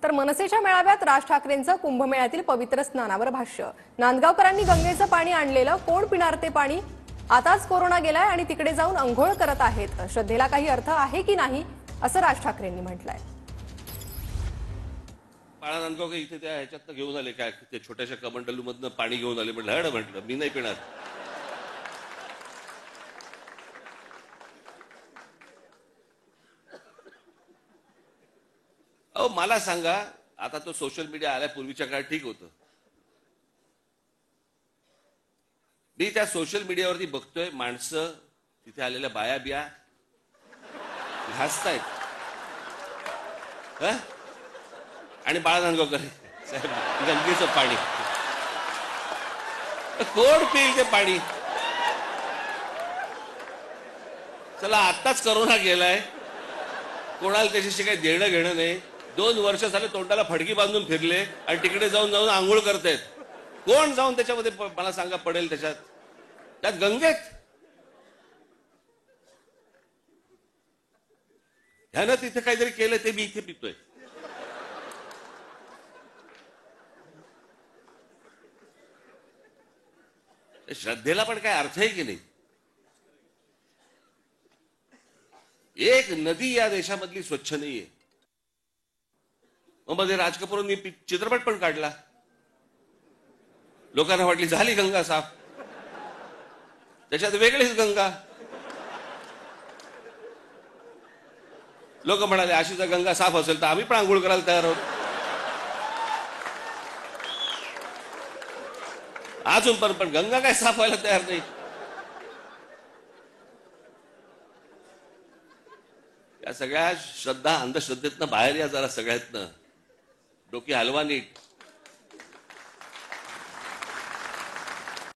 तर मनसेच्या मेळाव्यात राज ठाकरेंचं कुंभमेळ्यातील पवित्र स्नानावर भाष्य। नांदगावकरांनी गंगेचं पाणी आणलेलं, कोण पिणार ते पाणी? आताच कोरोना गेलाय आणि तिकडे जाऊन अंघोळ करत आहेत, श्रद्धेला काही अर्थ आहे की नाही, असं राज ठाकरेंनी म्हटलंय। पाळा नांदगावकर इथे त्या ह्याच्यातनं घेऊन आले, काय ते छोट्याशा कमंडलूमधनं पाणी घेऊन आले। म्हटलं मी नाही पिणार। अहो मला सांगा, आता तो सोशल मीडिया आल्या, पूर्वीच्या काळात ठीक होतं। मी त्या सोशल मीडियावरती बघतोय, माणसं तिथे आलेल्या बाया बिया घासतायत आणि बाळा नांदगावकर साहेब गंगेचं पाणी कोण पिईल ते पाणी? चला आत्ताच कोरोना गेलाय, कोणाला त्याच्याशी काही देणं घेणं नाही। 2 वर्ष झाले तोंडाला फडकी बांधून फिरले आणि तिकडे जाऊन जाऊन आंघोळ करतायत। कोण जाऊन त्याच्यामध्ये मला सांगा पडेल? त्यात गंगेत ह्यानं तिथे काहीतरी केलं ते मी इथे पितोय। श्रद्धेला पण काय अर्थ आहे की नाही? एक नदी या देशामधली स्वच्छ नाहीये। मध्ये राज कपूरांनी चित्रपट पण काढला, लोकांना वाटली झाली गंगा साफ, त्याच्यात वेगळीच गंगा। लोक म्हणाले अशी जर गंगा साफ असेल तर आम्ही पण आंघोळ करायला तयार आहोत। अजून पण गंगा काय साफ व्हायला तयार नाही। या सगळ्या श्रद्धा अंधश्रद्धेतनं बाहेर या जरा, सगळ्यातनं डोकी हलवा नीट।